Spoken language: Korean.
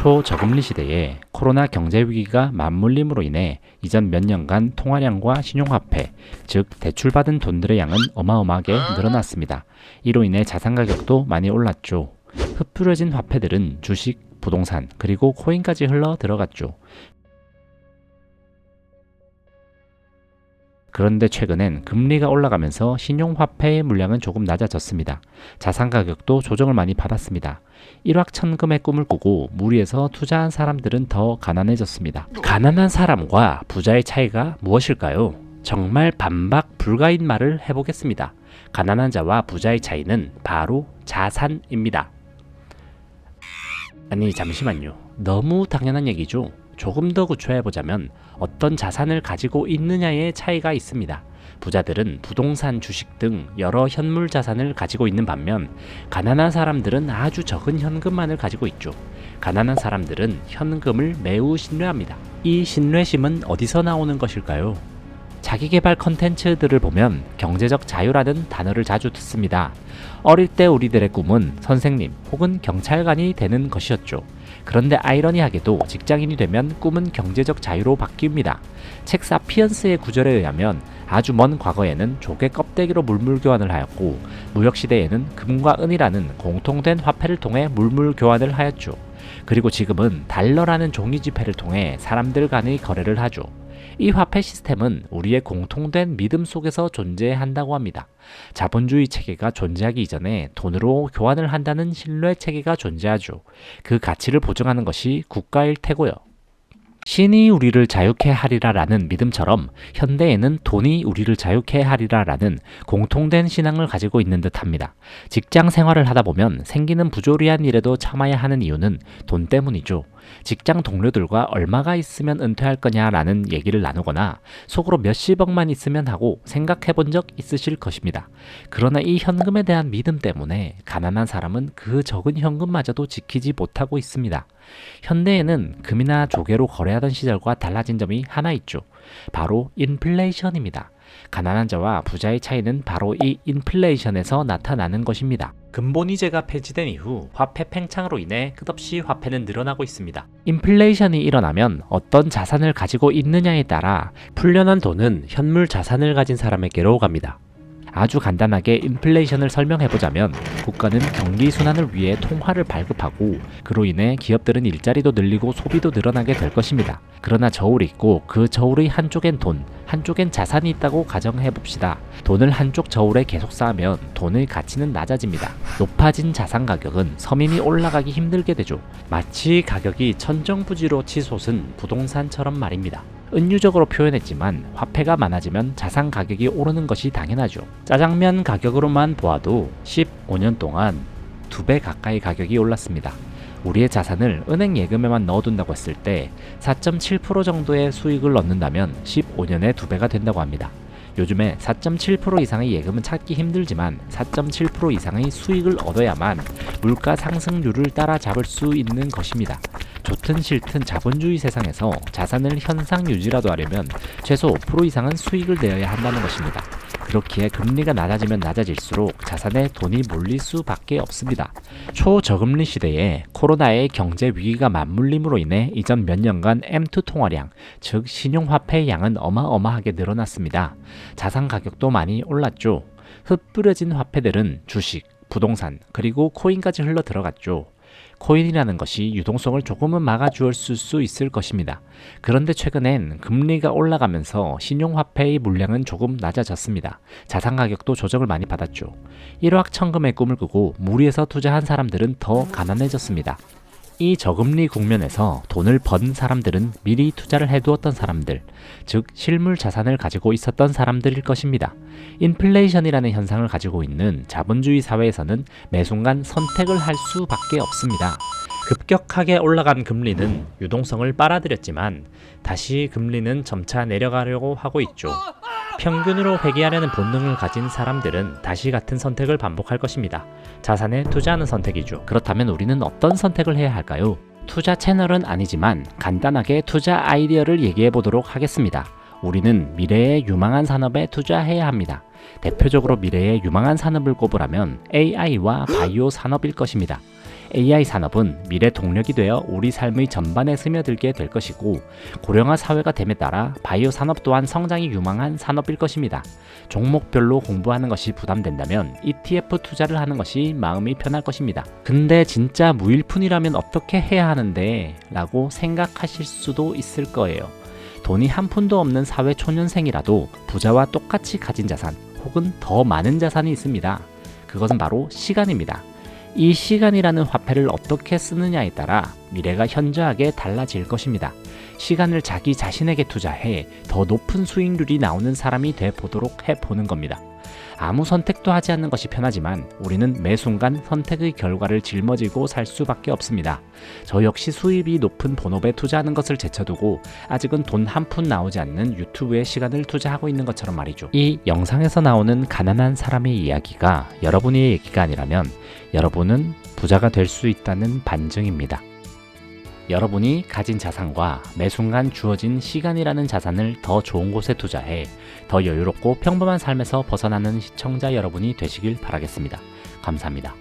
초저금리 시대에 코로나 경제 위기가 맞물림으로 인해 이전 몇 년간 통화량과 신용화폐, 즉 대출받은 돈들의 양은 어마어마하게 늘어났습니다. 이로 인해 자산 가격도 많이 올랐죠. 흩뿌려진 화폐들은 주식, 부동산, 그리고 코인까지 흘러 들어갔죠. 그런데 최근엔 금리가 올라가면서 신용화폐의 물량은 조금 낮아졌습니다. 자산 가격도 조정을 많이 받았습니다. 일확천금의 꿈을 꾸고 무리해서 투자한 사람들은 더 가난해졌습니다. 가난한 사람과 부자의 차이가 무엇일까요? 정말 반박 불가인 말을 해보겠습니다. 가난한 자와 부자의 차이는 바로 자산입니다. 아니 잠시만요. 너무 당연한 얘기죠. 조금 더 구체해보자면 어떤 자산을 가지고 있느냐의 차이가 있습니다. 부자들은 부동산, 주식 등 여러 현물 자산을 가지고 있는 반면 가난한 사람들은 아주 적은 현금만을 가지고 있죠. 가난한 사람들은 현금을 매우 신뢰합니다. 이 신뢰심은 어디서 나오는 것일까요? 자기계발 컨텐츠들을 보면 경제적 자유라는 단어를 자주 듣습니다. 어릴 때 우리들의 꿈은 선생님 혹은 경찰관이 되는 것이었죠. 그런데 아이러니하게도 직장인이 되면 꿈은 경제적 자유로 바뀝니다. 책 사피엔스의 구절에 의하면 아주 먼 과거에는 조개 껍데기로 물물 교환을 하였고 무역시대에는 금과 은이라는 공통된 화폐를 통해 물물 교환을 하였죠. 그리고 지금은 달러라는 종이지폐를 통해 사람들 간의 거래를 하죠. 이 화폐 시스템은 우리의 공통된 믿음 속에서 존재한다고 합니다. 자본주의 체계가 존재하기 이전에 돈으로 교환을 한다는 신뢰 체계가 존재하죠. 그 가치를 보증하는 것이 국가일 테고요. 신이 우리를 자유케 하리라 라는 믿음처럼 현대에는 돈이 우리를 자유케 하리라 라는 공통된 신앙을 가지고 있는 듯 합니다. 직장 생활을 하다 보면 생기는 부조리한 일에도 참아야 하는 이유는 돈 때문이죠. 직장 동료들과 얼마가 있으면 은퇴할 거냐라는 얘기를 나누거나 속으로 몇십억만 있으면 하고 생각해 본 적 있으실 것입니다. 그러나 이 현금에 대한 믿음 때문에 가난한 사람은 그 적은 현금마저도 지키지 못하고 있습니다. 현대에는 금이나 조개로 거래하던 시절과 달라진 점이 하나 있죠. 바로 인플레이션입니다. 가난한 자와 부자의 차이는 바로 이 인플레이션에서 나타나는 것입니다. 근본위제가 폐지된 이후 화폐 팽창으로 인해 끝없이 화폐는 늘어나고 있습니다. 인플레이션이 일어나면 어떤 자산을 가지고 있느냐에 따라 풀려난 돈은 현물 자산을 가진 사람에게로 갑니다. 아주 간단하게 인플레이션을 설명해보자면 국가는 경기 순환을 위해 통화를 발급하고 그로 인해 기업들은 일자리도 늘리고 소비도 늘어나게 될 것입니다. 그러나 저울이 있고 그 저울의 한쪽엔 돈, 한쪽엔 자산이 있다고 가정해봅시다. 돈을 한쪽 저울에 계속 쌓으면 돈의 가치는 낮아집니다. 높아진 자산 가격은 서민이 올라가기 힘들게 되죠. 마치 가격이 천정부지로 치솟은 부동산처럼 말입니다. 은유적으로 표현했지만 화폐가 많아지면 자산 가격이 오르는 것이 당연하죠. 짜장면 가격으로만 보아도 15년 동안 2배 가까이 가격이 올랐습니다. 우리의 자산을 은행 예금에만 넣어둔다고 했을 때 4.7% 정도의 수익을 얻는다면 15년에 2배가 된다고 합니다. 요즘에 4.7% 이상의 예금은 찾기 힘들지만 4.7% 이상의 수익을 얻어야만 물가 상승률을 따라잡을 수 있는 것입니다. 좋든 싫든 자본주의 세상에서 자산을 현상 유지라도 하려면 최소 5% 이상은 수익을 내어야 한다는 것입니다. 그렇기에 금리가 낮아지면 낮아질수록 자산에 돈이 몰릴 수밖에 없습니다. 초저금리 시대에 코로나의 경제 위기가 맞물림으로 인해 이전 몇 년간 M2 통화량, 즉 신용화폐의 양은 어마어마하게 늘어났습니다. 자산 가격도 많이 올랐죠. 흩뿌려진 화폐들은 주식, 부동산, 그리고 코인까지 흘러 들어갔죠. 코인이라는 것이 유동성을 조금은 막아주었을 수 있을 것입니다. 그런데 최근엔 금리가 올라가면서 신용화폐의 물량은 조금 낮아졌습니다. 자산 가격도 조정을 많이 받았죠. 일확천금의 꿈을 꾸고 무리해서 투자한 사람들은 더 가난해졌습니다. 이 저금리 국면에서 돈을 번 사람들은 미리 투자를 해두었던 사람들, 즉 실물 자산을 가지고 있었던 사람들일 것입니다. 인플레이션이라는 현상을 가지고 있는 자본주의 사회에서는 매 순간 선택을 할 수밖에 없습니다. 급격하게 올라간 금리는 유동성을 빨아들였지만 다시 금리는 점차 내려가려고 하고 있죠. 평균으로 회귀하려는 본능을 가진 사람들은 다시 같은 선택을 반복할 것입니다. 자산에 투자하는 선택이죠. 그렇다면 우리는 어떤 선택을 해야 할까요? 투자 채널은 아니지만 간단하게 투자 아이디어를 얘기해 보도록 하겠습니다. 우리는 미래의 유망한 산업에 투자해야 합니다. 대표적으로 미래의 유망한 산업을 꼽으라면 AI와 바이오 산업일 것입니다. AI 산업은 미래 동력이 되어 우리 삶의 전반에 스며들게 될 것이고, 고령화 사회가 됨에 따라 바이오 산업 또한 성장이 유망한 산업일 것입니다. 종목별로 공부하는 것이 부담된다면 ETF 투자를 하는 것이 마음이 편할 것입니다. 근데 진짜 무일푼이라면 어떻게 해야 하는데? 라고 생각하실 수도 있을 거예요. 돈이 한 푼도 없는 사회 초년생이라도 부자와 똑같이 가진 자산 혹은 더 많은 자산이 있습니다. 그것은 바로 시간입니다. 이 시간이라는 화폐를 어떻게 쓰느냐에 따라 미래가 현저하게 달라질 것입니다. 시간을 자기 자신에게 투자해 더 높은 수익률이 나오는 사람이 돼 보도록 해보는 겁니다. 아무 선택도 하지 않는 것이 편하지만 우리는 매 순간 선택의 결과를 짊어지고 살 수밖에 없습니다. 저 역시 수입이 높은 본업에 투자하는 것을 제쳐두고 아직은 돈 한 푼 나오지 않는 유튜브에 시간을 투자하고 있는 것처럼 말이죠. 이 영상에서 나오는 가난한 사람의 이야기가 여러분의 얘기가 아니라면 여러분은 부자가 될 수 있다는 반증입니다. 여러분이 가진 자산과 매 순간 주어진 시간이라는 자산을 더 좋은 곳에 투자해 더 여유롭고 평범한 삶에서 벗어나는 시청자 여러분이 되시길 바라겠습니다. 감사합니다.